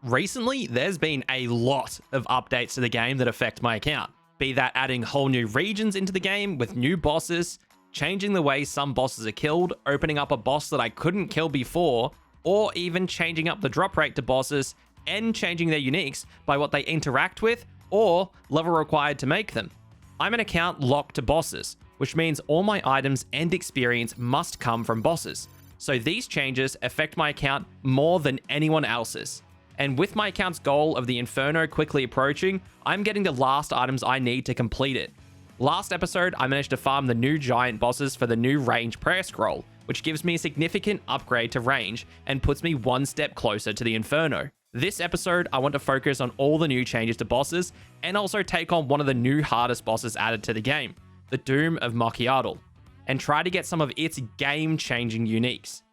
Recently, there's been a lot of updates to the game that affect my account. Be that adding whole new regions into the game with new bosses, changing the way some bosses are killed, opening up a boss that I couldn't kill before, or even changing up the drop rate to bosses and changing their uniques by what they interact with or level required to make them. I'm an account locked to bosses, which means all my items and experience must come from bosses. So these changes affect my account more than anyone else's. And with my account's goal of the Inferno quickly approaching, I'm getting the last items I need to complete it. Last episode, I managed to farm the new giant bosses for the new range prayer scroll, which gives me a significant upgrade to range and puts me one step closer to the Inferno. This episode, I want to focus on all the new changes to bosses and also take on one of the new hardest bosses added to the game, the Doom of Hueycoatl, and try to get some of its game-changing uniques.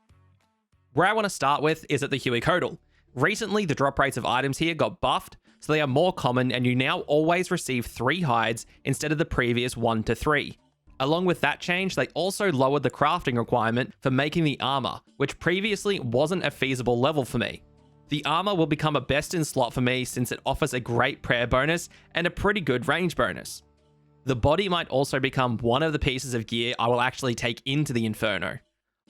Where I want to start with is at the Hueycoatl. Recently, the drop rates of items here got buffed, so they are more common and you now always receive 3 hides instead of the previous 1 to 3. Along with that change, they also lowered the crafting requirement for making the armor, which previously wasn't a feasible level for me. The armor will become a best in slot for me since it offers a great prayer bonus and a pretty good range bonus. The body might also become one of the pieces of gear I will actually take into the Inferno.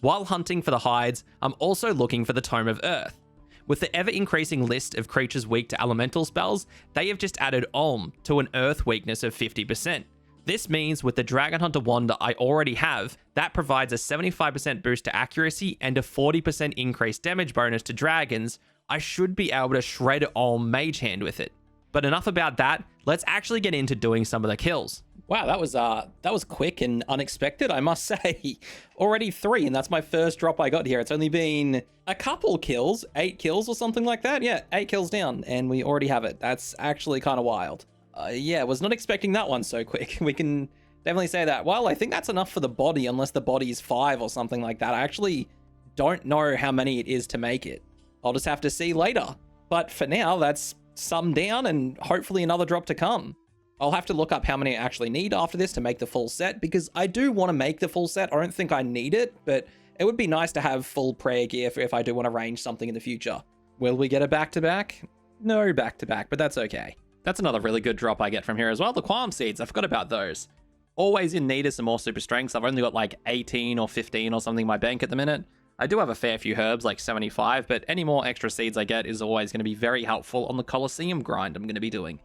While hunting for the hides, I'm also looking for the Tome of Earth. With the ever-increasing list of creatures weak to elemental spells, they have just added Olm to an Earth weakness of 50%. This means with the Dragon Hunter wand I already have, that provides a 75% boost to accuracy and a 40% increased damage bonus to dragons. I should be able to shred Olm Mage Hand with it. But enough about that, let's actually get into doing some of the kills. Wow, that was quick and unexpected, I must say. Already 3, and that's my first drop I got here. It's only been a couple kills, 8 kills or something like that. Yeah, 8 kills down, and we already have it. That's actually kind of wild. Yeah, was not expecting that one so quick. We can definitely say that. Well, I think that's enough for the body, unless the body is 5 or something like that. I actually don't know how many it is to make it. I'll just have to see later. But for now, that's some down and hopefully another drop to come. I'll have to look up how many I actually need after this to make the full set, because I do want to make the full set. I don't think I need it, but it would be nice to have full prayer gear if I do want to range something in the future. Will we get a back-to-back? No back-to-back, but that's okay. That's another really good drop I get from here as well. The Qualm Seeds, I forgot about those. Always in need of some more super strengths. I've only got like 18 or 15 or something in my bank at the minute. I do have a fair few herbs, like 75, but any more extra seeds I get is always going to be very helpful on the Colosseum grind I'm going to be doing.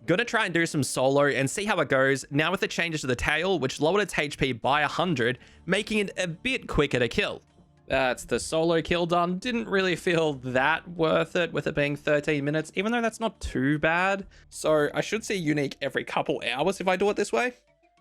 Gonna try and do some solo and see how it goes, now with the changes to the tail, which lowered its HP by 100, making it a bit quicker to kill. That's the solo kill done. Didn't really feel that worth it with it being 13 minutes, even though that's not too bad. So I should see unique every couple hours if I do it this way.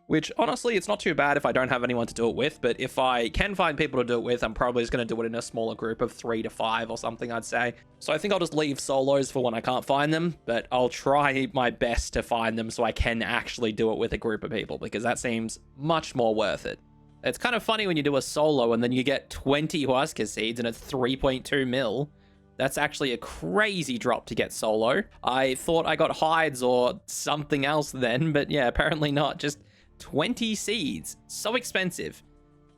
Which, honestly, it's not too bad if I don't have anyone to do it with, but if I can find people to do it with, I'm probably just going to do it in a smaller group of 3 to 5 or something, I'd say. So I think I'll just leave solos for when I can't find them, but I'll try my best to find them so I can actually do it with a group of people, because that seems much more worth it. It's kind of funny when you do a solo and then you get 20 Huasca seeds and it's 3.2 mil. That's actually a crazy drop to get solo. I thought I got hides or something else then, but yeah, apparently not. Just 20 seeds. So expensive.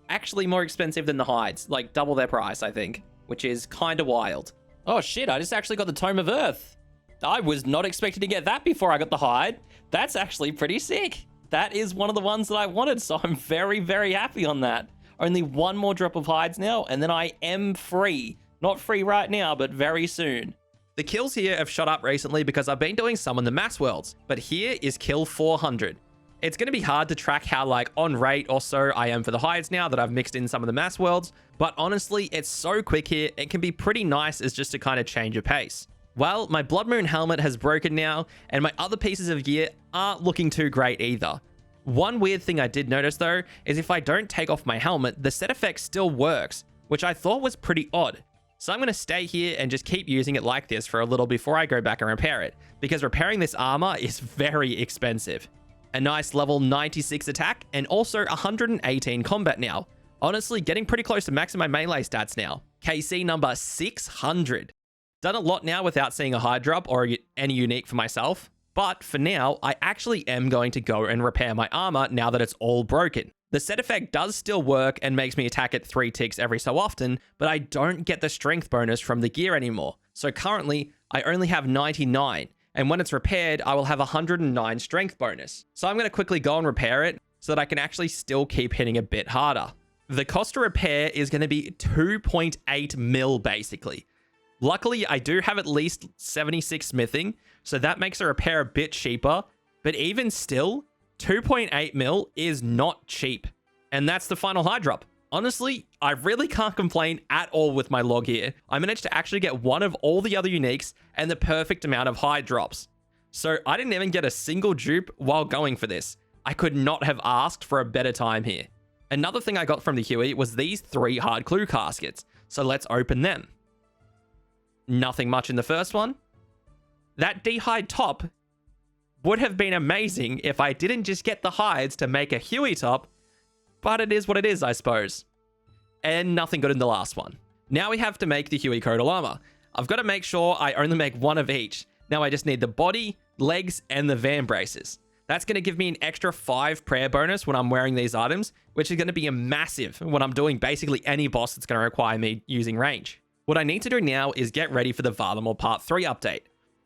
Actually more expensive than the hides. Like double their price, I think. Which is kind of wild. Oh shit, I just actually got the Tome of Earth. I was not expecting to get that before I got the hide. That's actually pretty sick. That is one of the ones that I wanted, so I'm very, very happy on that. Only one more drop of hides now, and then I am free. Not free right now, but very soon. The kills here have shot up recently because I've been doing some in the mass worlds, but here is kill 400. It's going to be hard to track how on rate or so I am for the hides now that I've mixed in some of the mass worlds, but honestly, it's so quick here, it can be pretty nice as just to kind of change your pace. Well, my Blood Moon helmet has broken now, and my other pieces of gear aren't looking too great either. One weird thing I did notice though, is if I don't take off my helmet, the set effect still works, which I thought was pretty odd. So I'm going to stay here and just keep using it like this for a little before I go back and repair it, because repairing this armor is very expensive. A nice level 96 attack, and also 118 combat now. Honestly, getting pretty close to maxing my melee stats now. KC number 600. Done a lot now without seeing a hide drop or any unique for myself. But for now, I actually am going to go and repair my armor now that it's all broken. The set effect does still work and makes me attack at 3 ticks every so often, but I don't get the strength bonus from the gear anymore. So currently, I only have 99. And when it's repaired, I will have 109 strength bonus. So I'm going to quickly go and repair it so that I can actually still keep hitting a bit harder. The cost to repair is going to be 2.8 mil basically. Luckily, I do have at least 76 smithing, so that makes a repair a bit cheaper. But even still, 2.8 mil is not cheap. And that's the final high drop. Honestly, I really can't complain at all with my log here. I managed to actually get one of all the other uniques and the perfect amount of high drops. So I didn't even get a single dupe while going for this. I could not have asked for a better time here. Another thing I got from the Huey was these 3 hard clue caskets. So let's open them. Nothing much in the first one. That D-hide top would have been amazing if I didn't just get the hides to make a Huey top, but it is what it is, I suppose. And nothing good in the last one. Now we have to make the Hueycoatl armor. I've got to make sure I only make one of each. Now I just need the body, legs, and the van braces. That's going to give me an extra 5 prayer bonus when I'm wearing these items, which is going to be a massive when I'm doing basically any boss that's going to require me using range. What I need to do now is get ready for the Varlamore Part 3 update.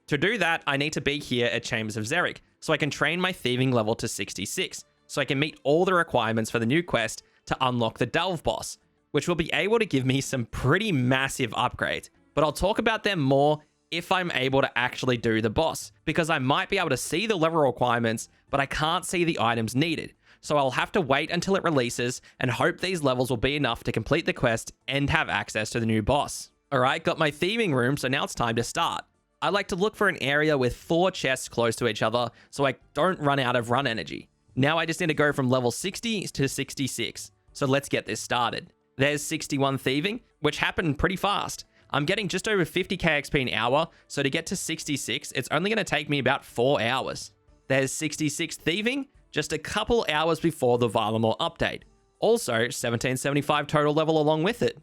To do that, I need to be here at Chambers of Xeric, so I can train my thieving level to 66, so I can meet all the requirements for the new quest to unlock the Delve boss, which will be able to give me some pretty massive upgrades, but I'll talk about them more if I'm able to actually do the boss, because I might be able to see the level requirements, but I can't see the items needed. So I'll have to wait until it releases and hope these levels will be enough to complete the quest and have access to the new boss. Alright, got my thieving room, so now it's time to start. I like to look for an area with 4 chests close to each other so I don't run out of run energy. Now I just need to go from level 60 to 66, so let's get this started. There's 61 thieving, which happened pretty fast. I'm getting just over 50k XP an hour, so to get to 66, it's only going to take me about 4 hours. There's 66 thieving, just a couple hours before the Varlamore update. Also, 1775 total level along with it.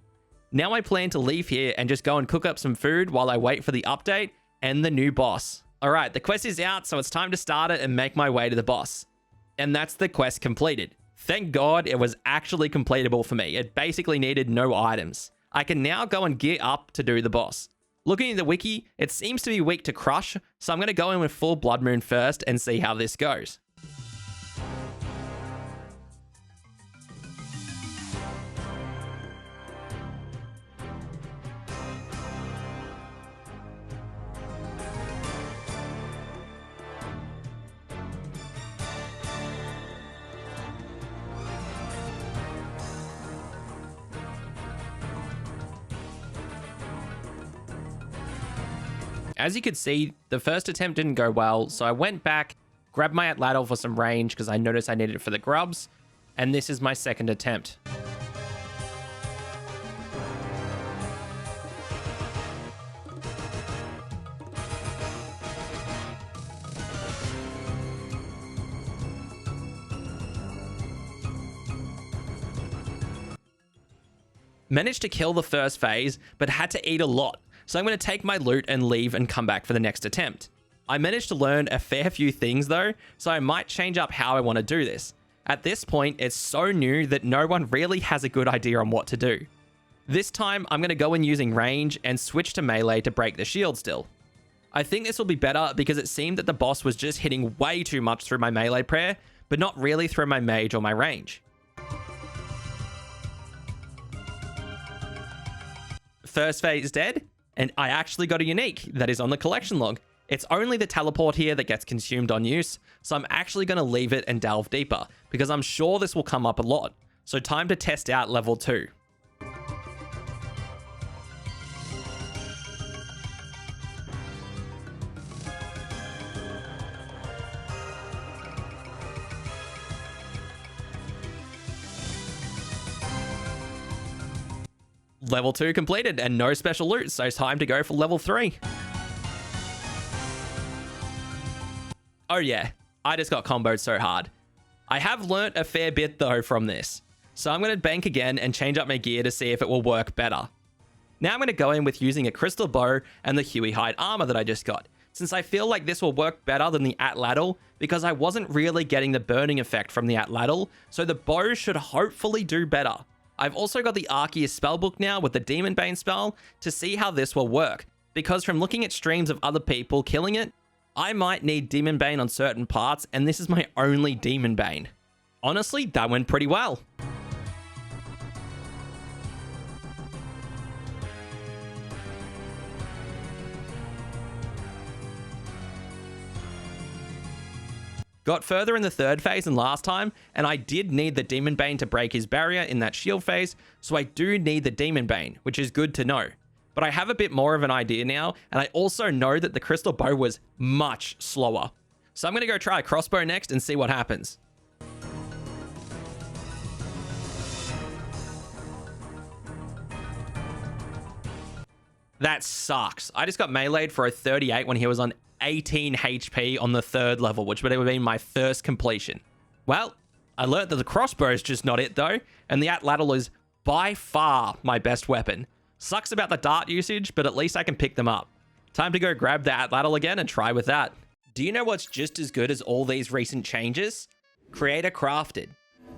Now I plan to leave here and just go and cook up some food while I wait for the update and the new boss. Alright, the quest is out, so it's time to start it and make my way to the boss. And that's the quest completed. Thank God it was actually completable for me. It basically needed no items. I can now go and gear up to do the boss. Looking at the wiki, it seems to be weak to crush, so I'm going to go in with full Blood Moon first and see how this goes. As you could see, the first attempt didn't go well, so I went back, grabbed my Atlatl for some range because I noticed I needed it for the grubs, and this is my second attempt. Managed to kill the first phase, but had to eat a lot. So I'm going to take my loot and leave and come back for the next attempt. I managed to learn a fair few things though, so I might change up how I want to do this. At this point, it's so new that no one really has a good idea on what to do. This time, I'm going to go in using range and switch to melee to break the shield still. I think this will be better because it seemed that the boss was just hitting way too much through my melee prayer, but not really through my mage or my range. First phase dead. And I actually got a unique that is on the collection log. It's only the teleport here that gets consumed on use, so I'm actually going to leave it and delve deeper, because I'm sure this will come up a lot. So time to test out level 2. Level 2 completed and no special loot, so it's time to go for level 3. Oh yeah, I just got comboed so hard. I have learnt a fair bit though from this, so I'm going to bank again and change up my gear to see if it will work better. Now I'm going to go in with using a crystal bow and the Huey hide armor that I just got, since I feel like this will work better than the Atlatl, because I wasn't really getting the burning effect from the Atlatl, so the bow should hopefully do better. I've also got the Arceus spellbook now with the Demon Bane spell to see how this will work. because from looking at streams of other people killing it, I might need Demon Bane on certain parts, and this is my only Demon Bane. Honestly, that went pretty well. Got further in the third phase than last time, and I did need the Demon Bane to break his barrier in that shield phase, so I do need the Demon Bane, which is good to know. But I have a bit more of an idea now, and I also know that the Crystal Bow was much slower. So I'm going to go try a crossbow next and see what happens. That sucks. I just got meleeed for a 38 when he was on 18 HP on the third level, which would have been my first completion. Well, I learned that the crossbow is just not it though, and the atlatl is by far my best weapon. Sucks about the dart usage, but at least I can pick them up. Time to go grab the atlatl again and try with that. Do you know what's just as good as all these recent changes? Creator Crafted.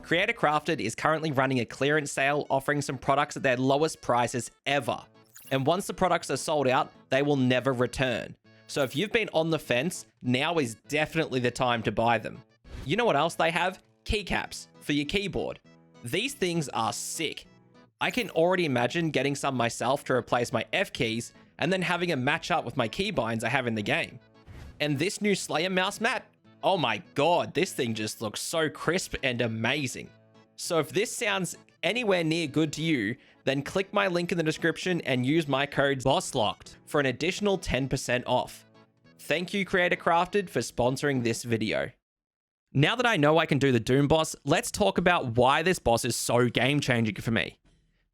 Creator Crafted is currently running a clearance sale offering some products at their lowest prices ever. And once the products are sold out, they will never return. So if you've been on the fence, now is definitely the time to buy them. You know what else they have? Keycaps for your keyboard. These things are sick. I can already imagine getting some myself to replace my F keys and then having a match up with my keybinds I have in the game. And this new Slayer mouse mat, oh my god, this thing just looks so crisp and amazing. So if this sounds anywhere near good to you, then click my link in the description and use my code BOSSLOCKED for an additional 10% off. Thank you, Creator Crafted, for sponsoring this video. Now that I know I can do the Doom boss, let's talk about why this boss is so game-changing for me.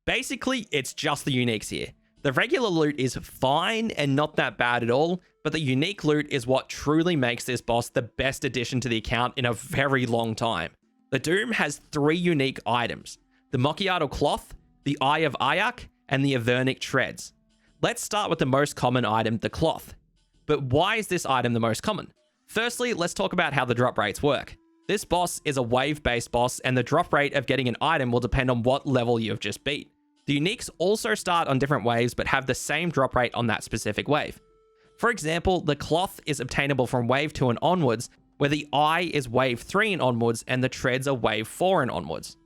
Basically, it's just the uniques here. The regular loot is fine and not that bad at all, but the unique loot is what truly makes this boss the best addition to the account in a very long time. The Doom has 3 unique items: the Hueycoatl Cloth, the Eye of Ayak, and the Avernic Treads. Let's start with the most common item, the Cloth. But why is this item the most common? Firstly, let's talk about how the drop rates work. This boss is a wave-based boss, and the drop rate of getting an item will depend on what level you have just beat. The uniques also start on different waves, but have the same drop rate on that specific wave. For example, the Cloth is obtainable from wave 2 and onwards, where the Eye is wave 3 and onwards, and the Treads are wave 4 and onwards.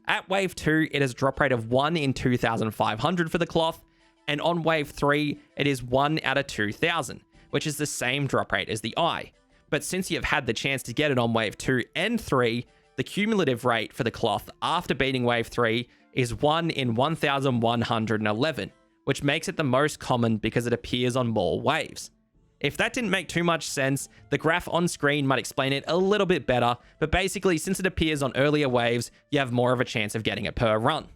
At wave 2, it has a drop rate of 1 in 2,500 for the Cloth, and on wave 3, it is 1 out of 2,000, which is the same drop rate as the Eye. But since you've had the chance to get it on wave 2 and 3, the cumulative rate for the Cloth after beating wave 3 is 1 in 1,111, which makes it the most common because it appears on more waves. If that didn't make too much sense, the graph on screen might explain it a little bit better, but basically, since it appears on earlier waves, you have more of a chance of getting it per run.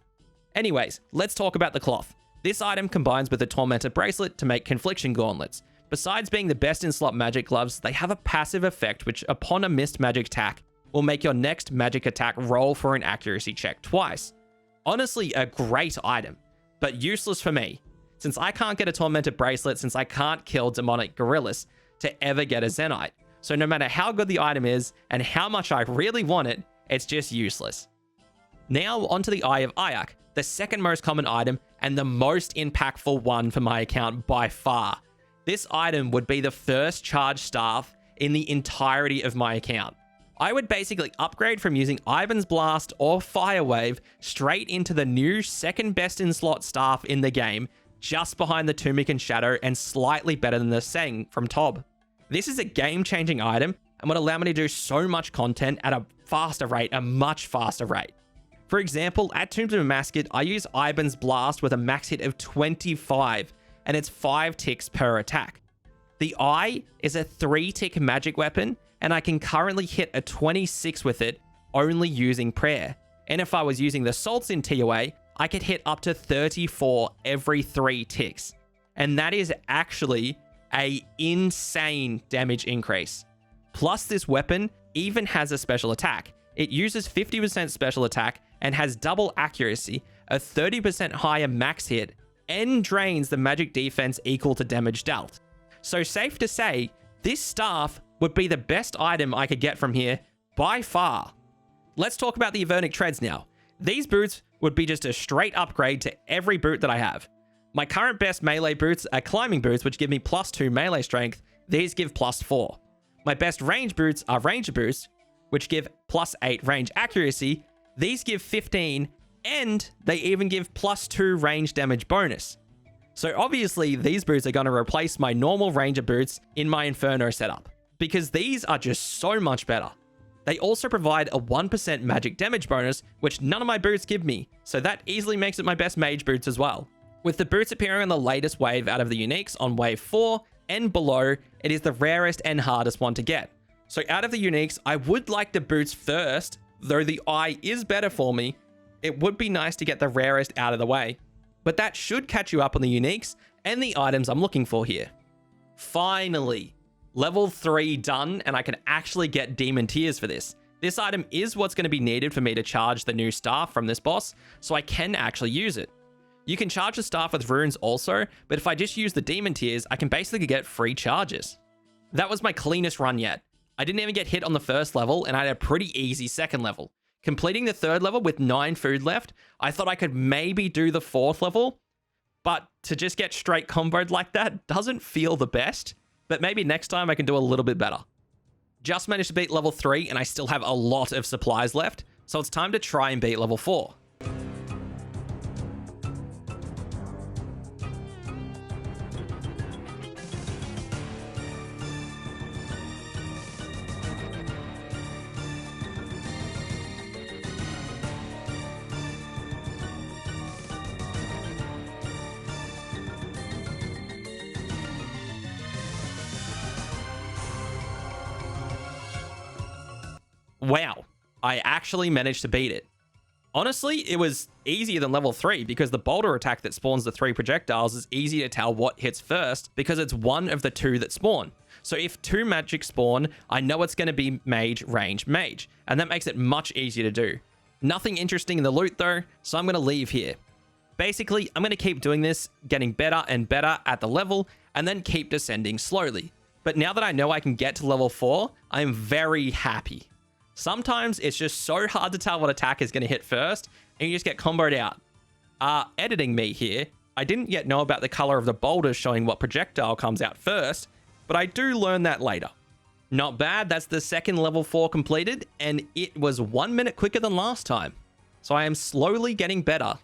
Anyways, let's talk about the Cloth. This item combines with the Tormented Bracelet to make Confliction Gauntlets. Besides being the best in slot magic gloves, they have a passive effect which, upon a missed magic attack, will make your next magic attack roll for an accuracy check twice. Honestly, a great item, but useless for me, since I can't get a Tormented Bracelet since I can't kill demonic gorillas to ever get a Zenite. So no matter how good the item is and how much I really want it, it's just useless. Now onto the Eye of Ayak, the second most common item and the most impactful one for my account by far. This item would be the first charge staff in the entirety of my account. I would basically upgrade from using Ivan's Blast or Fire Wave straight into the new second best in slot staff in the game, just behind the Tunic and Shadow and slightly better than the Seng from Tob. This is a game-changing item and would allow me to do so much content at a faster rate, a much faster rate. For example, at Tombs of Masquerade, I use Ivan's Blast with a max hit of 25, and it's 5 ticks per attack. The Eye is a 3-tick magic weapon, and I can currently hit a 26 with it only using prayer. And if I was using the salts in TOA, I could hit up to 34 every 3 ticks. And that is actually an insane damage increase. Plus, this weapon even has a special attack. It uses 50% special attack and has double accuracy, a 30% higher max hit, and drains the magic defense equal to damage dealt. So safe to say, this staff would be the best item I could get from here by far. Let's talk about the Avernic Treads now. These boots would be just a straight upgrade to every boot that I have. My current best melee boots are climbing boots, which give me +2 melee strength. These give +4. My best range boots are ranger boots, which give +8 range accuracy. These give 15, and they even give +2 range damage bonus. So obviously, these boots are going to replace my normal ranger boots in my Inferno setup, because these are just so much better. They also provide a 1% magic damage bonus, which none of my boots give me, so that easily makes it my best mage boots as well. With the boots appearing on the latest wave out of the uniques on wave 4 and below, it is the rarest and hardest one to get. So out of the uniques, I would like the boots first, though the eye is better for me. It would be nice to get the rarest out of the way. But that should catch you up on the uniques and the items I'm looking for here. Finally, level 3 done, and I can actually get Demon Tears for this. This item is what's going to be needed for me to charge the new staff from this boss, so I can actually use it. You can charge the staff with runes also, but if I just use the Demon Tears, I can basically get free charges. That was my cleanest run yet. I didn't even get hit on the first level, and I had a pretty easy second level. Completing the third level with 9 food left, I thought I could maybe do the fourth level, but to just get straight comboed like that doesn't feel the best, but maybe next time I can do a little bit better. Just managed to beat level 3, and I still have a lot of supplies left, so it's time to try and beat level 4. Wow, I actually managed to beat it. Honestly, it was easier than level 3 because the boulder attack that spawns the 3 projectiles is easy to tell what hits first because it's one of the 2 that spawn. So if 2 magic spawn, I know it's going to be mage, range, mage, and that makes it much easier to do. Nothing interesting in the loot though, so I'm going to leave here. Basically, I'm going to keep doing this, getting better and better at the level, and then keep descending slowly. But now that I know I can get to level 4, I'm very happy. Sometimes it's just so hard to tell what attack is going to hit first, and you just get comboed out. Editing me here, I didn't yet know about the color of the boulders showing what projectile comes out first, but I do learn that later. Not bad, that's the second level 4 completed, and it was 1 minute quicker than last time. So I am slowly getting better.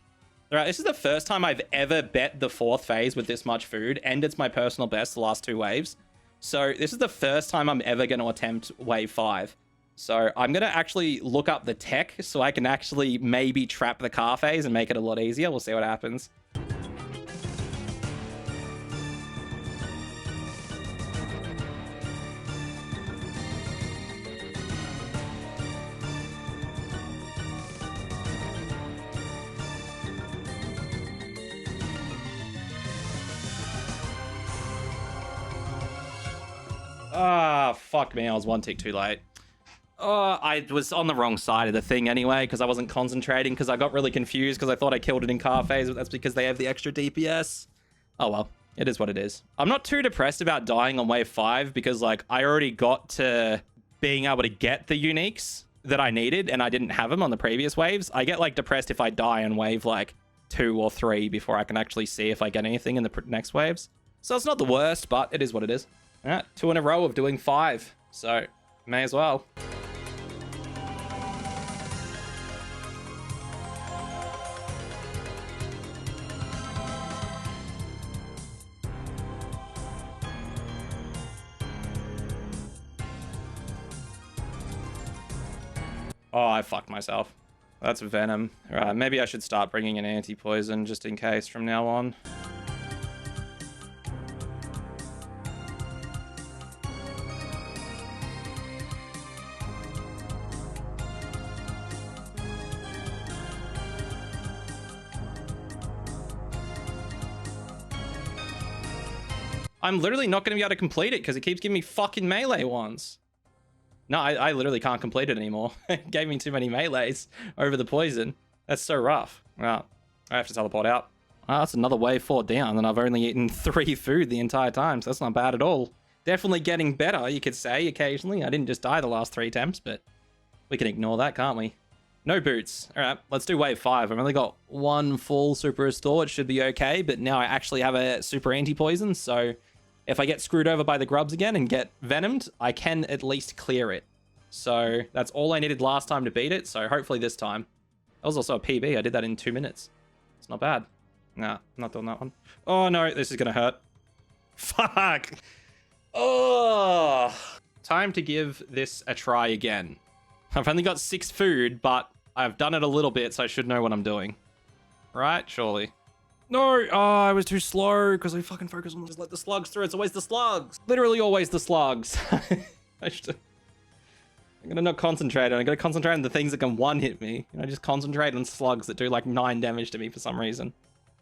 Alright, this is the first time I've ever bet the 4th phase with this much food, and it's my personal best the last 2 waves. So this is the first time I'm ever going to attempt wave 5. So I'm going to actually look up the tech so I can actually maybe trap the car phase and make it a lot easier. We'll see what happens. Ah, fuck me. I was 1 tick too late. I was on the wrong side of the thing anyway, because I wasn't concentrating, because I got really confused, because I thought I killed it in car phase, but that's because they have the extra DPS. Oh well, it is what it is. I'm not too depressed about dying on wave 5, because, like, I already got to being able to get the uniques that I needed, and I didn't have them on the previous waves. I get, like, depressed if I die on wave, like, 2 or 3 before I can actually see if I get anything in the next waves. So it's not the worst, but it is what it is. Alright, 2 in a row of doing 5, so may as well. Oh, I fucked myself. That's venom. Alright, maybe I should start bringing an anti-poison just in case from now on. I'm literally not going to be able to complete it because it keeps giving me fucking melee ones. No, I literally can't complete it anymore. It gave me too many melees over the poison. That's so rough. Right, I have to teleport out. Oh, that's another wave 4 down, and I've only eaten 3 food the entire time, so that's not bad at all. Definitely getting better, you could say, occasionally. I didn't just die the last 3 attempts, but we can ignore that, can't we? No boots. All right, let's do wave 5. I've only got one full super restore. It should be okay, but now I actually have a super anti-poison, so if I get screwed over by the grubs again and get venomed, I can at least clear it. So that's all I needed last time to beat it, so hopefully this time. That was also a PB. I did that in 2 minutes. It's not bad. Nah, I'm not doing that one. Oh no, this is gonna hurt. Fuck! Oh! Time to give this a try again. I've only got 6 food, but I've done it a little bit, so I should know what I'm doing. Right? Surely. No! Oh, I was too slow because I fucking focus on just let the slugs through. It's always the slugs. Literally always the slugs. I'm gonna not concentrate. I'm gonna concentrate on the things that can one-hit me. I just concentrate on slugs that do like 9 damage to me for some reason.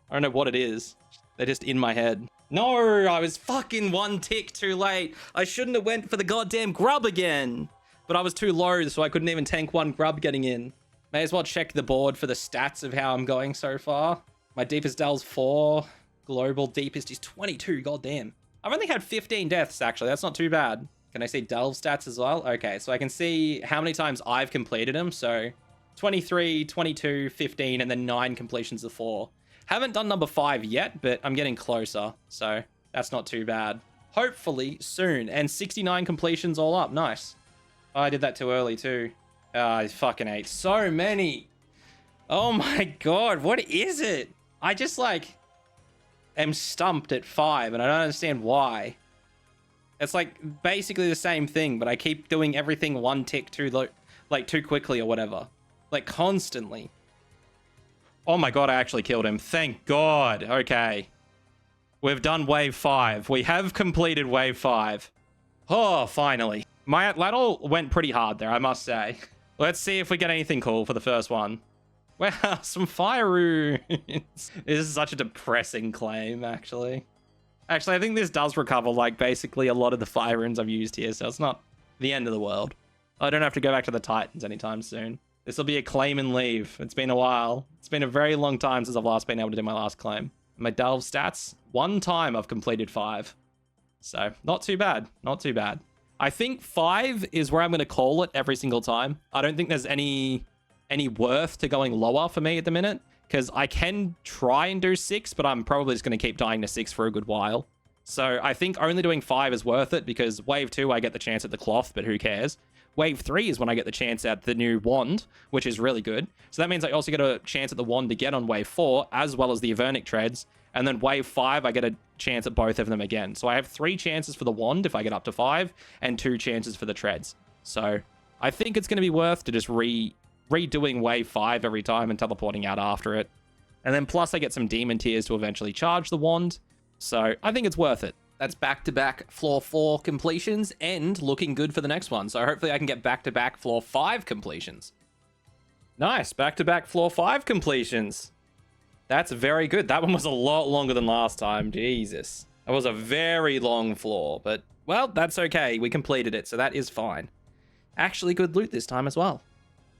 I don't know what it is. They're just in my head. No, I was fucking 1 tick too late. I shouldn't have went for the goddamn grub again. But I was too low, so I couldn't even tank 1 grub getting in. May as well check the board for the stats of how I'm going so far. My deepest delve's 4. Global deepest is 22. Goddamn. I've only had 15 deaths, actually. That's not too bad. Can I see delve stats as well? Okay, so I can see how many times I've completed them. So 23, 22, 15, and then 9 completions of 4. Haven't done number 5 yet, but I'm getting closer. So that's not too bad. Hopefully soon. And 69 completions all up. Nice. Oh, I did that too early too. I fucking ate so many. Oh my god, what is it? I just like am stumped at 5 and I don't understand why. It's like basically the same thing, but I keep doing everything 1 tick too too quickly or whatever. Like constantly. Oh my god, I actually killed him. Thank god. Okay. We've done wave 5. We have completed wave 5. Oh, finally. My atlatl went pretty hard there, I must say. Let's see if we get anything cool for the first one. Wow, some fire runes. This is such a depressing claim, actually. Actually, I think this does recover, like, basically a lot of the fire runes I've used here, so it's not the end of the world. I don't have to go back to the Titans anytime soon. This will be a claim and leave. It's been a while. It's been a very long time since I've last been able to do my last claim. My delve stats, 1 time I've completed 5. So, not too bad. Not too bad. I think 5 is where I'm going to call it every single time. I don't think there's any worth to going lower for me at the minute, because I can try and do 6, but I'm probably just going to keep dying to 6 for a good while. So I think only doing 5 is worth it, because wave 2 I get the chance at the cloth, but who cares? Wave 3 is when I get the chance at the new wand, which is really good. So that means I also get a chance at the wand again on wave 4, as well as the Avernic treads. And then wave 5, I get a chance at both of them again. So I have 3 chances for the wand if I get up to 5, and 2 chances for the treads. So I think it's going to be worth to just redoing wave 5 every time and teleporting out after it. And then plus I get some demon tears to eventually charge the wand. So I think it's worth it. That's back-to-back floor 4 completions and looking good for the next one. So hopefully I can get back-to-back floor 5 completions. Nice, back-to-back floor 5 completions. That's very good. That one was a lot longer than last time. Jesus. That was a very long floor, but, well, that's okay. We completed it, so that is fine. Actually, good loot this time as well.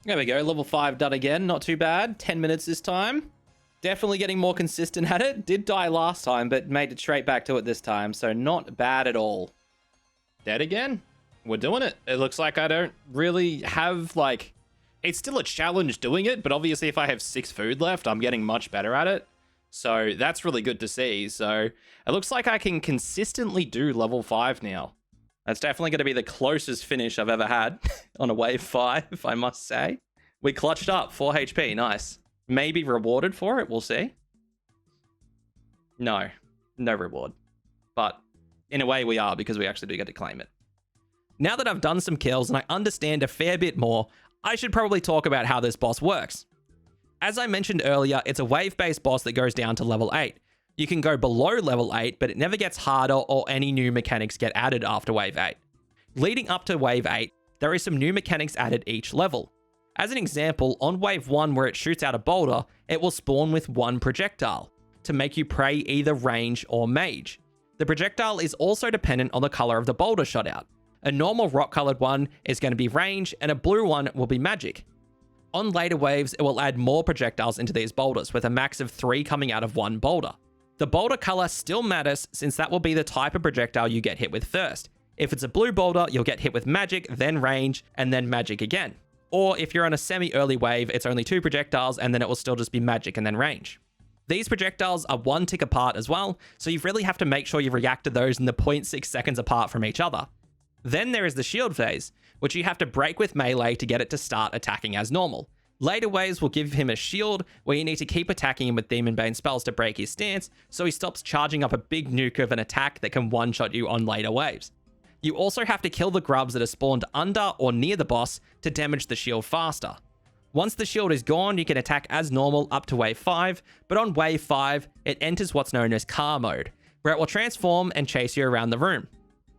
There we go. Level 5 done again. Not too bad. 10 minutes this time. Definitely getting more consistent at it. Did die last time, but made it straight back to it this time, so not bad at all. Dead again? We're doing it. It looks like I don't really have, like... It's still a challenge doing it, but obviously if I have 6 food left, I'm getting much better at it. So that's really good to see. So it looks like I can consistently do level 5 now. That's definitely going to be the closest finish I've ever had on a wave 5, I must say. We clutched up 4 HP. Nice. Maybe rewarded for it. We'll see. No. No reward. But in a way we are, because we actually do get to claim it. Now that I've done some kills and I understand a fair bit more, I should probably talk about how this boss works. As I mentioned earlier, it's a wave-based boss that goes down to level 8. You can go below level 8, but it never gets harder or any new mechanics get added after wave 8. Leading up to wave 8, there is some new mechanics added each level. As an example, on wave 1 where it shoots out a boulder, it will spawn with 1 projectile, to make you pray either range or mage. The projectile is also dependent on the color of the boulder shot out. A normal rock-colored one is going to be range, and a blue one will be magic. On later waves, it will add more projectiles into these boulders, with a max of 3 coming out of 1 boulder. The boulder color still matters, since that will be the type of projectile you get hit with first. If it's a blue boulder, you'll get hit with magic, then range, and then magic again. Or if you're on a semi-early wave, it's only 2 projectiles and then it will still just be magic and then range. These projectiles are 1 tick apart as well, so you really have to make sure you react to those in the 0.6 seconds apart from each other. Then there is the shield phase, which you have to break with melee to get it to start attacking as normal. Later waves will give him a shield where you need to keep attacking him with Demon Bane spells to break his stance, so he stops charging up a big nuke of an attack that can one-shot you on later waves. You also have to kill the grubs that are spawned under or near the boss to damage the shield faster. Once the shield is gone, you can attack as normal up to wave 5, but on wave 5, it enters what's known as car mode, where it will transform and chase you around the room.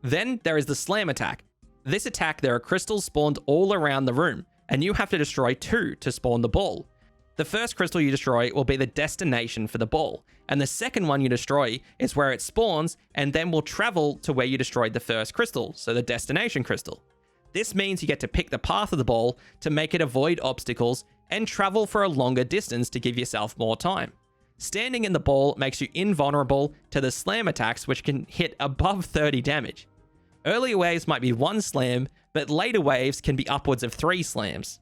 Then there is the slam attack. This attack, there are crystals spawned all around the room, and you have to destroy 2 to spawn the ball. The first crystal you destroy will be the destination for the ball, and the second one you destroy is where it spawns and then will travel to where you destroyed the first crystal, so the destination crystal. This means you get to pick the path of the ball to make it avoid obstacles and travel for a longer distance to give yourself more time. Standing in the ball makes you invulnerable to the slam attacks, which can hit above 30 damage. Earlier waves might be 1 slam, but later waves can be upwards of 3 slams.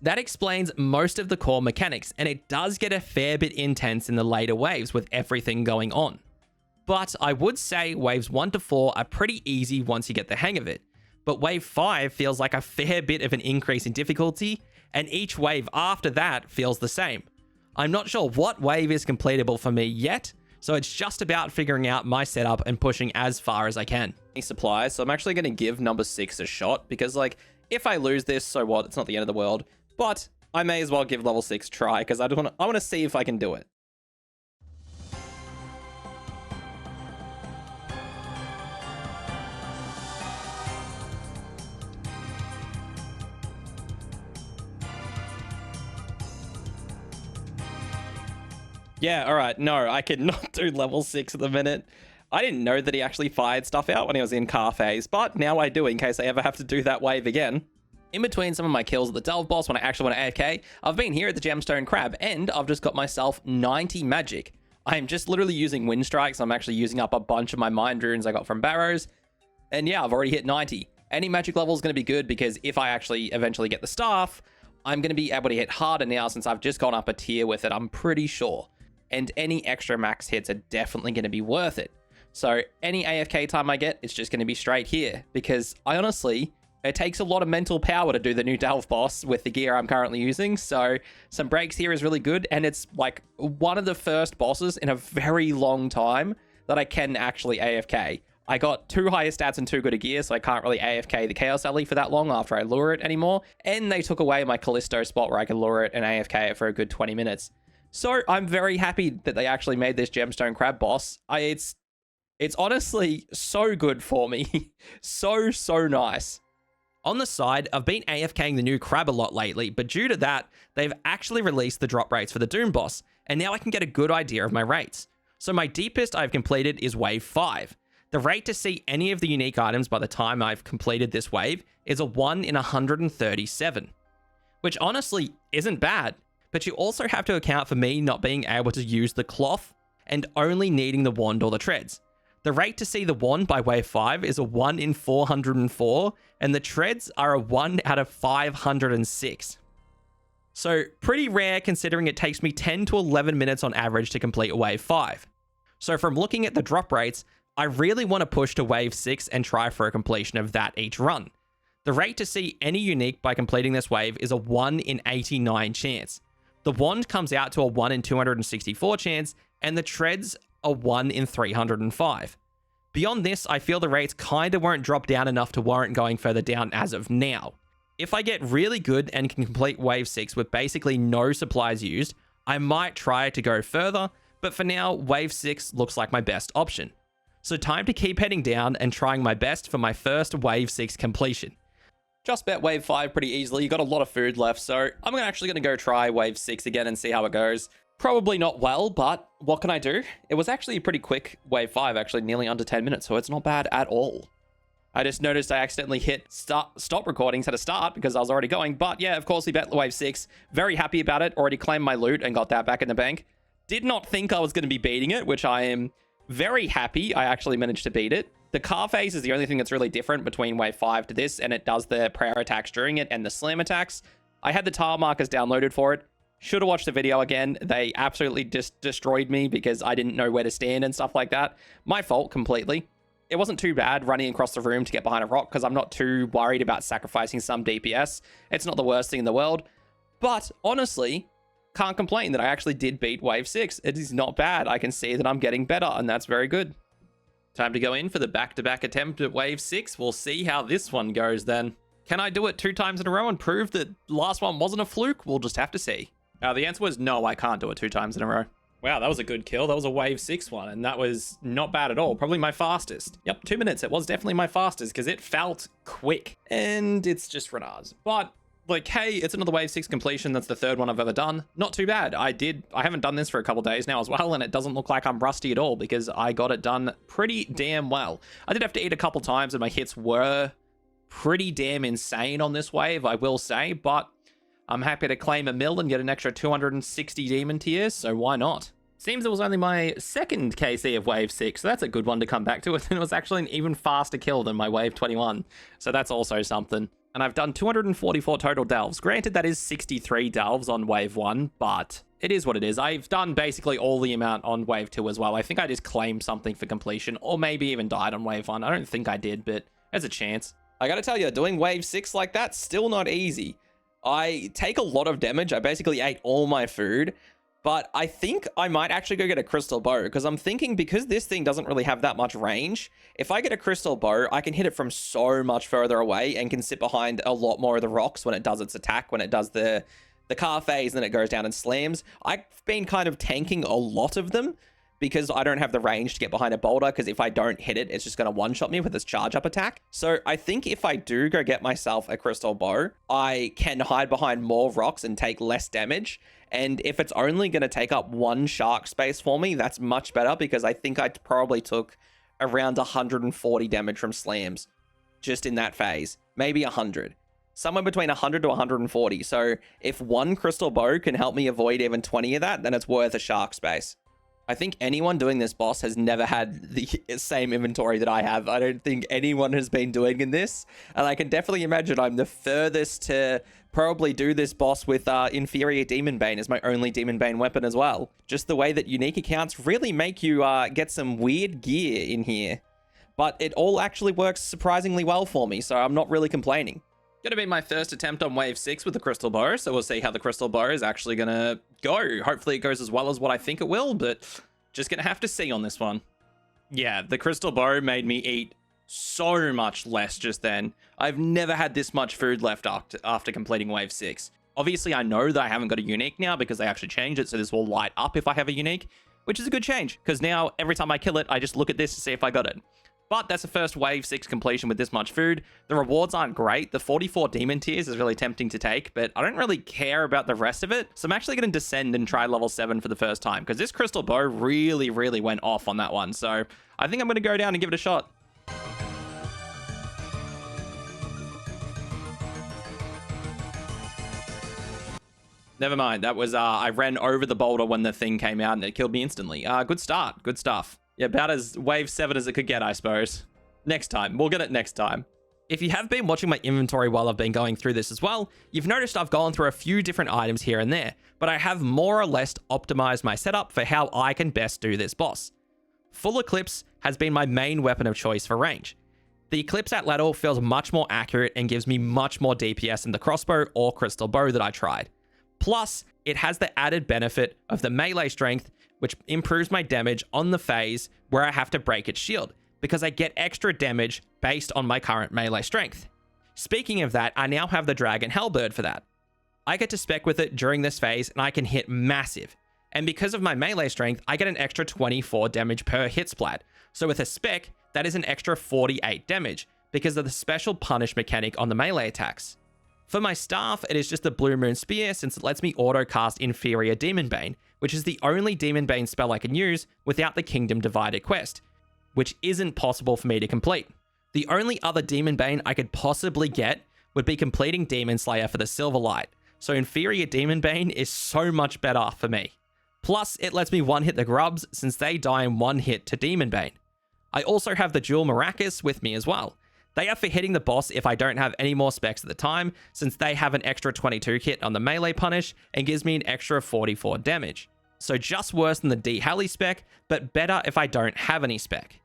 That explains most of the core mechanics, and it does get a fair bit intense in the later waves with everything going on. But I would say waves 1 to 4 are pretty easy once you get the hang of it. But wave 5 feels like a fair bit of an increase in difficulty, and each wave after that feels the same. I'm not sure what wave is completable for me yet, so it's just about figuring out my setup and pushing as far as I can. Supplies, so I'm actually going to give number 6 a shot, because like, if I lose this, so what? It's not the end of the world. But I may as well give level 6 a try, because I want to see if I can do it. Yeah, alright, no, I cannot do level 6 at the minute. I didn't know that he actually fired stuff out when he was in car phase, but now I do in case I ever have to do that wave again. In between some of my kills at the Delve boss when I actually want to AFK, I've been here at the Gemstone Crab, and I've just got myself 90 magic. I am just literally using Wind Strikes. I'm actually using up a bunch of my Mind Runes I got from Barrows, and yeah, I've already hit 90. Any magic level is going to be good, because if I actually eventually get the staff, I'm going to be able to hit harder now since I've just gone up a tier with it, I'm pretty sure. And any extra max hits are definitely going to be worth it. So any AFK time I get, it's just going to be straight here, because I honestly, it takes a lot of mental power to do the new Delve boss with the gear I'm currently using. So some breaks here is really good, and it's like one of the first bosses in a very long time that I can actually AFK. I got 2 higher stats and 2 good gear, so I can't really AFK the Chaos Alley for that long after I lure it anymore. And they took away my Callisto spot where I could lure it and AFK it for a good 20 minutes. So I'm very happy that they actually made this Gemstone Crab boss. It's honestly so good for me. so nice. On the side, I've been AFKing the new crab a lot lately, but due to that, they've actually released the drop rates for the Doom boss, and now I can get a good idea of my rates. So my deepest I've completed is wave 5. The rate to see any of the unique items by the time I've completed this wave is a 1 in 137, which honestly isn't bad. But you also have to account for me not being able to use the cloth and only needing the wand or the treads. The rate to see the wand by wave 5 is a 1 in 404, and the treads are a 1 out of 506. So pretty rare considering it takes me 10 to 11 minutes on average to complete a wave 5. So from looking at the drop rates, I really want to push to wave 6 and try for a completion of that each run. The rate to see any unique by completing this wave is a 1 in 89 chance. The wand comes out to a 1 in 264 chance, and the treads a 1 in 305. Beyond this, I feel the rates kinda won't drop down enough to warrant going further down as of now. If I get really good and can complete wave 6 with basically no supplies used, I might try to go further, but for now, wave 6 looks like my best option. So time to keep heading down and trying my best for my first wave 6 completion. Just bet wave 5 pretty easily. You got a lot of food left, so I'm actually going to go try wave 6 again and see how it goes. Probably not well, but what can I do? It was actually a pretty quick wave 5, actually nearly under 10 minutes, so it's not bad at all. I just noticed I accidentally hit stop recordings at a start because I was already going, but yeah, of course we bet wave 6. Very happy about it. Already claimed my loot and got that back in the bank. Did not think I was going to be beating it, which I am very happy I actually managed to beat it. The car phase is the only thing that's really different between wave 5 to this, and it does the prayer attacks during it and the slam attacks. I had the tile markers downloaded for it. Should have watched the video again. They absolutely just destroyed me because I didn't know where to stand and stuff like that. My fault completely. It wasn't too bad running across the room to get behind a rock because I'm not too worried about sacrificing some DPS. It's not the worst thing in the world. But honestly, can't complain that I actually did beat Wave 6. It is not bad. I can see that I'm getting better, and that's very good. Time to go in for the back-to-back attempt at Wave 6. We'll see how this one goes then. Can I do it 2 times in a row and prove that the last one wasn't a fluke? We'll just have to see. The answer was no, I can't do it 2 times in a row. Wow, that was a good kill. That was a Wave 6 one, and that was not bad at all. Probably my fastest. Yep, 2 minutes. It was definitely my fastest because it felt quick. And it's just renards. But, like, hey, it's another Wave 6 completion. That's the 3rd one I've ever done. Not too bad. I haven't done this for a couple days now as well, and it doesn't look like I'm rusty at all because I got it done pretty damn well. I did have to eat a couple times, and my hits were pretty damn insane on this wave, I will say, but I'm happy to claim a mill and get an extra 260 demon tiers, so why not? Seems it was only my 2nd KC of Wave 6, so that's a good one to come back to, and it was actually an even faster kill than my Wave 21, so that's also something. And I've done 244 total delves. Granted, that is 63 delves on Wave 1, but it is what it is. I've done basically all the amount on Wave 2 as well. I think I just claimed something for completion, or maybe even died on Wave 1. I don't think I did, but there's a chance. I gotta tell you, doing Wave 6 like that, still not easy. I take a lot of damage. I basically ate all my food, but I think I might actually go get a crystal bow because I'm thinking because this thing doesn't really have that much range, if I get a crystal bow, I can hit it from so much further away and can sit behind a lot more of the rocks when it does its attack, when it does the car phase, and then it goes down and slams. I've been kind of tanking a lot of them because I don't have the range to get behind a boulder, because if I don't hit it, it's just going to one-shot me with this charge-up attack. So I think if I do go get myself a crystal bow, I can hide behind more rocks and take less damage. And if it's only going to take up 1 shark space for me, that's much better, because I think I probably took around 140 damage from slams just in that phase. Maybe 100. Somewhere between 100 to 140. So if 1 crystal bow can help me avoid even 20 of that, then it's worth a shark space. I think anyone doing this boss has never had the same inventory that I have. I don't think anyone has been doing in this. And I can definitely imagine I'm the furthest to probably do this boss with inferior Demon Bane as my only Demon Bane weapon as well. Just the way that unique accounts really make you get some weird gear in here. But it all actually works surprisingly well for me, so I'm not really complaining. Gonna be my first attempt on Wave 6 with the Crystal Bow, so we'll see how the Crystal Bow is actually gonna go. Hopefully it goes as well as what I think it will, but just gonna have to see on this one. Yeah, the Crystal Bow made me eat so much less just then. I've never had this much food left after completing Wave 6. Obviously, I know that I haven't got a unique now because they actually changed it, so this will light up if I have a unique, which is a good change, because now every time I kill it, I just look at this to see if I got it. But that's the first Wave 6 completion with this much food. The rewards aren't great. The 44 demon tiers is really tempting to take, but I don't really care about the rest of it. So I'm actually going to descend and try level 7 for the first time, because this Crystal Bow really, really went off on that one. So I think I'm going to go down and give it a shot. Never mind. That was, I ran over the boulder when the thing came out and it killed me instantly. Good start. Good stuff. Yeah, about as Wave 7 as it could get, I suppose. Next time. We'll get it next time. If you have been watching my inventory while I've been going through this as well, you've noticed I've gone through a few different items here and there, but I have more or less optimized my setup for how I can best do this boss. Full Eclipse has been my main weapon of choice for range. The Eclipse at Ladle feels much more accurate and gives me much more DPS than the crossbow or crystal bow that I tried. Plus, it has the added benefit of the melee strength, which improves my damage on the phase where I have to break its shield, because I get extra damage based on my current melee strength. Speaking of that, I now have the Dragon Hellbird for that. I get to spec with it during this phase, and I can hit massive. And because of my melee strength, I get an extra 24 damage per hit splat. So with a spec, that is an extra 48 damage, because of the special punish mechanic on the melee attacks. For my staff, it is just the Blue Moon Spear, since it lets me auto-cast Inferior Demon Bane, which is the only Demon Bane spell I can use without the Kingdom Divided quest, which isn't possible for me to complete. The only other Demon Bane I could possibly get would be completing Demon Slayer for the Silverlight, so Inferior Demon Bane is so much better for me. Plus, it lets me one-hit the grubs, since they die in one hit to Demon Bane. I also have the Dual Maracas with me as well. They are for hitting the boss if I don't have any more specs at the time, since they have an extra 22 hit on the melee punish and gives me an extra 44 damage. So just worse than the D-Halley spec, but better if I don't have any spec.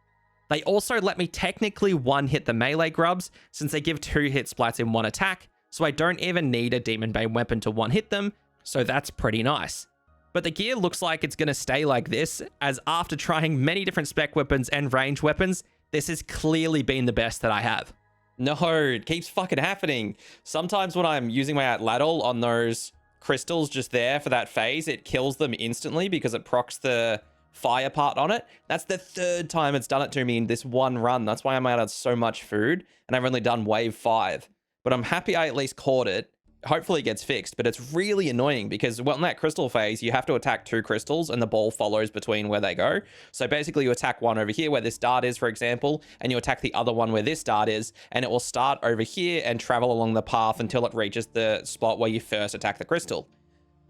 They also let me technically one-hit the melee grubs, since they give 2 hit splats in one attack, so I don't even need a Demon Bane weapon to one-hit them, so that's pretty nice. But the gear looks like it's going to stay like this, as after trying many different spec weapons and range weapons, this has clearly been the best that I have. No, it keeps fucking happening. Sometimes when I'm using my Hueycoatl on those crystals just there for that phase, it kills them instantly because it procs the fire part on it. That's the 3rd time it's done it to me in this one run. That's why I'm out of so much food, and I've only done wave 5. But I'm happy I at least caught it. Hopefully it gets fixed, but it's really annoying because, well, in that crystal phase, you have to attack 2 crystals and the ball follows between where they go. So basically you attack one over here where this dart is, for example, and you attack the other one where this dart is, and it will start over here and travel along the path until it reaches the spot where you first attack the crystal.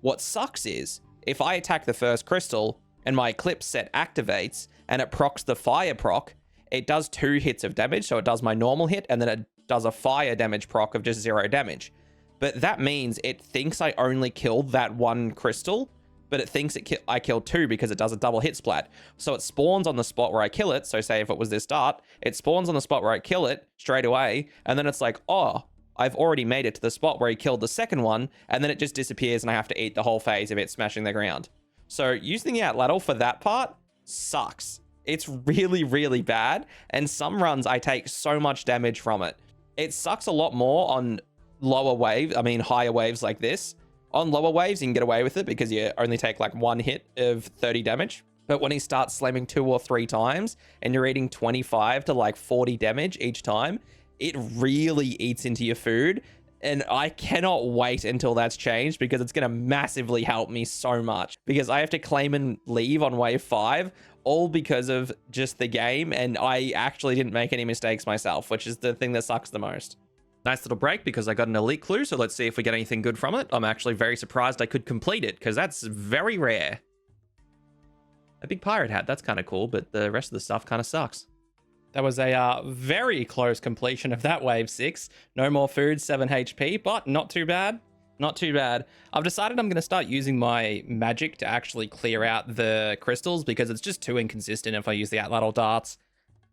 What sucks is, if I attack the first crystal and my Eclipse set activates and it procs the fire proc, it does 2 hits of damage, so it does my normal hit, and then it does a fire damage proc of just 0 damage. But that means it thinks I only killed that 1 crystal, but it thinks I killed 2 because it does a double hit splat. So it spawns on the spot where I kill it. So say if it was this dart, it spawns on the spot where I kill it straight away. And then it's like, oh, I've already made it to the spot where he killed the second one. And then it just disappears and I have to eat the whole phase of it smashing the ground. So using the Hueycoatl for that part sucks. It's really, really bad. And some runs I take so much damage from it. It sucks a lot more on higher waves like this. On lower waves, you can get away with it because you only take like 1 hit of 30 damage. But when he starts slamming 2 or 3 times and you're eating 25 to like 40 damage each time, it really eats into your food. And I cannot wait until that's changed because it's going to massively help me so much. Because I have to claim and leave on wave 5, all because of just the game. And I actually didn't make any mistakes myself, which is the thing that sucks the most. Nice little break because I got an elite clue, so let's see if we get anything good from it. I'm actually very surprised I could complete it, because that's very rare. A big pirate hat, that's kind of cool, but the rest of the stuff kind of sucks. That was a very close completion of that wave 6. No more food, 7 HP, but not too bad. Not too bad. I've decided I'm going to start using my magic to actually clear out the crystals, because it's just too inconsistent if I use the Hueycoatl darts.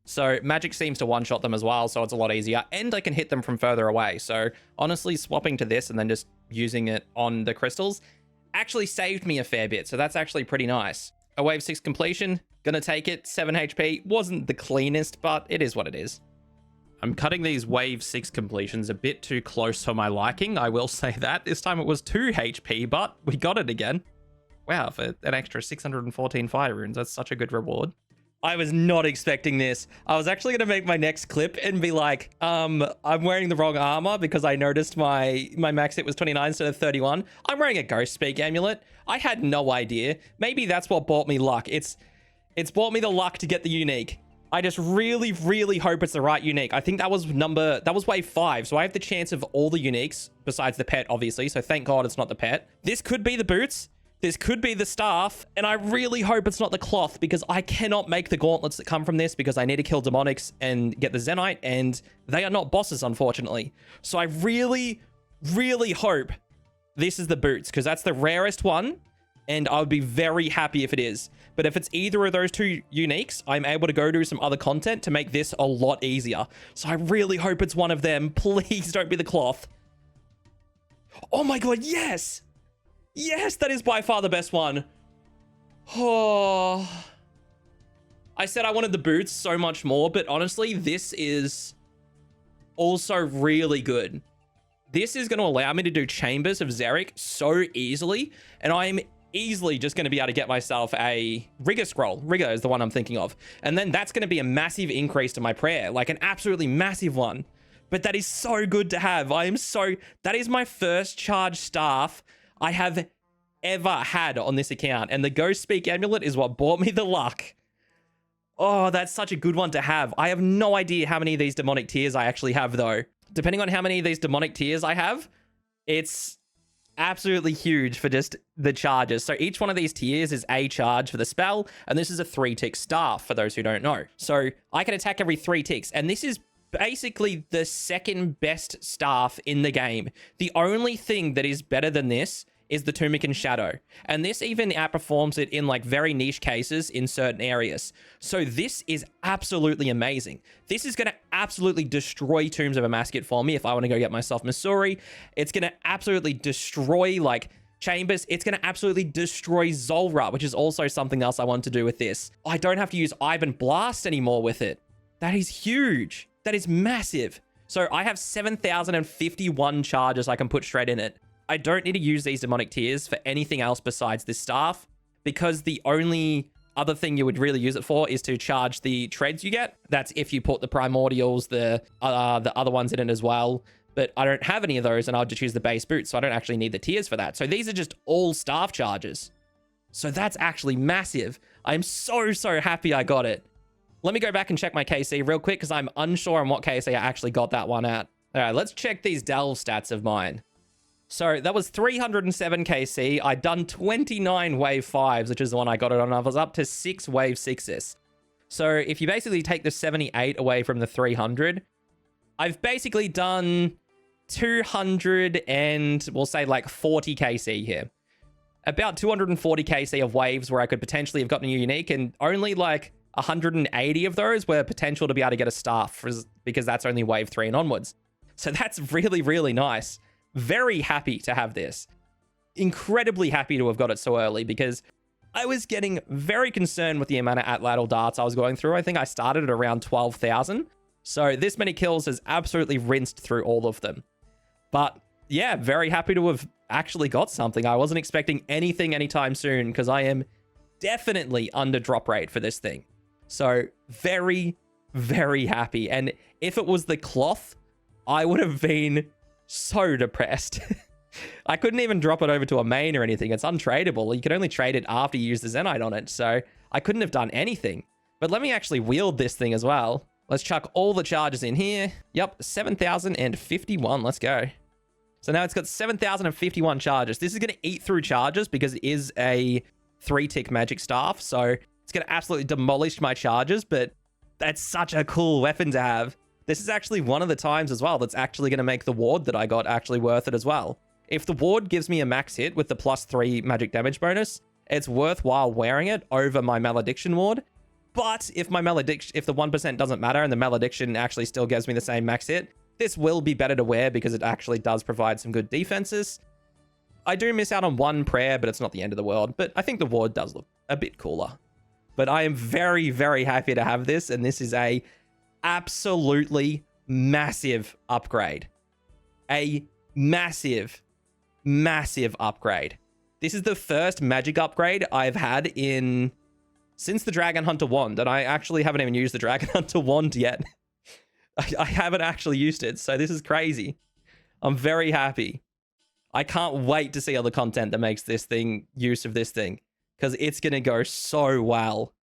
So magic seems to one-shot them as well, so it's a lot easier, and I can hit them from further away. So honestly, swapping to this and then just using it on the crystals actually saved me a fair bit, so that's actually pretty nice. A wave 6 completion, gonna take it, 7 HP. Wasn't the cleanest, but it is what it is. I'm cutting these wave 6 completions a bit too close for my liking, I will say that. This time it was 2 HP, but we got it again. Wow, for an extra 614 fire runes, that's such a good reward. I was not expecting this. I was actually going to make my next clip and be like, I'm wearing the wrong armor because I noticed my max hit was 29 instead of 31. I'm wearing a Ghost Speak amulet. I had no idea. Maybe that's what bought me luck. It's bought me the luck to get the unique. I just really, really hope it's the right unique. I think that was wave 5. So I have the chance of all the uniques besides the pet, obviously. So thank God it's not the pet. This could be the boots. This could be the staff, and I really hope it's not the cloth, because I cannot make the gauntlets that come from this because I need to kill demonics and get the Zenite, and they are not bosses, unfortunately. So I really, really hope this is the boots, because that's the rarest one, and I would be very happy if it is. But if it's either of those 2 uniques, I'm able to go do some other content to make this a lot easier. So I really hope it's one of them. Please don't be the cloth. Oh my God, yes! Yes, that is by far the best one. Oh, I said I wanted the boots so much more, but honestly, this is also really good. This is going to allow me to do Chambers of Xeric so easily, and I'm easily just going to be able to get myself a Rigger scroll. Rigger is the one I'm thinking of. And then that's going to be a massive increase to my prayer, like an absolutely massive one. But that is so good to have. That is my first charge staff I have ever had on this account, and the Ghost Speak amulet is what bought me the luck. Oh, that's such a good one to have. I have no idea how many of these demonic tears I actually have, though. Depending on how many of these demonic tears I have, it's absolutely huge for just the charges. So each one of these tiers is a charge for the spell, and this is a 3-tick staff, for those who don't know. So I can attack every 3 ticks, and this is basically the second best staff in the game. The only thing that is better than this is the Tunetank Shadow. And this even outperforms it in like very niche cases in certain areas. So this is absolutely amazing. This is going to absolutely destroy Tombs of Amaskit for me if I want to go get myself Missouri. It's going to absolutely destroy like Chambers. It's going to absolutely destroy Zulrah, which is also something else I want to do with this. I don't have to use Ivan Blast anymore with it. That is huge. That is massive. So I have 7,051 charges I can put straight in it. I don't need to use these demonic tears for anything else besides this staff, because the only other thing you would really use it for is to charge the treads you get. That's if you put the primordials, the other ones in it as well. But I don't have any of those, and I'll just use the base boot, so I don't actually need the tears for that. So these are just all staff charges. So that's actually massive. I'm so happy I got it. Let me go back and check my KC real quick, because I'm unsure on what KC I actually got that one at. All right, let's check these delve stats of mine. So that was 307 KC. I'd done 29 wave 5s, which is the one I got it on. I was up to 6 wave 6s. So if you basically take the 78 away from the 300, I've basically done 200 and we'll say like 40 KC here. About 240 KC of waves where I could potentially have gotten a unique, and only like 180 of those were potential to be able to get a staff, because that's only wave 3 and onwards. So that's really nice. Very happy to have this. Incredibly happy to have got it so early, because I was getting very concerned with the amount of atlatl darts I was going through. I think I started at around 12,000. So this many kills has absolutely rinsed through all of them. But yeah, very happy to have actually got something. I wasn't expecting anything anytime soon, because I am definitely under drop rate for this thing. So very happy. And if it was the cloth, I would have been so depressed. I couldn't even drop it over to a main or anything. It's untradeable. You can only trade it after you use the Zenyte on it. So I couldn't have done anything. But let me actually wield this thing as well. Let's chuck all the charges in here. Yep, 7,051. Let's go. So now it's got 7,051 charges. This is going to eat through charges because it is a 3-tick magic staff. So it's going to absolutely demolish my charges, but that's such a cool weapon to have. This is actually one of the times as well that's actually going to make the ward that I got actually worth it as well. If the ward gives me a max hit with the +3 magic damage bonus, it's worthwhile wearing it over my malediction ward. But if the 1% doesn't matter and the malediction actually still gives me the same max hit, this will be better to wear because it actually does provide some good defenses. I do miss out on one prayer, but it's not the end of the world. But I think the ward does look a bit cooler. But I am very happy to have this, and this is a absolutely massive upgrade. A massive upgrade. This is the first magic upgrade I've had since the Dragon Hunter wand, and I actually haven't even used the Dragon Hunter wand yet. I haven't actually used it, so this is crazy. I'm very happy. I can't wait to see other content that makes this thing use of this thing, because it's going to go so well.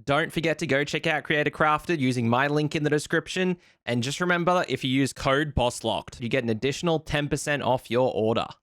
Don't forget to go check out Creator Crafted using my link in the description. And just remember, if you use code BOSSLOCKED, you get an additional 10% off your order.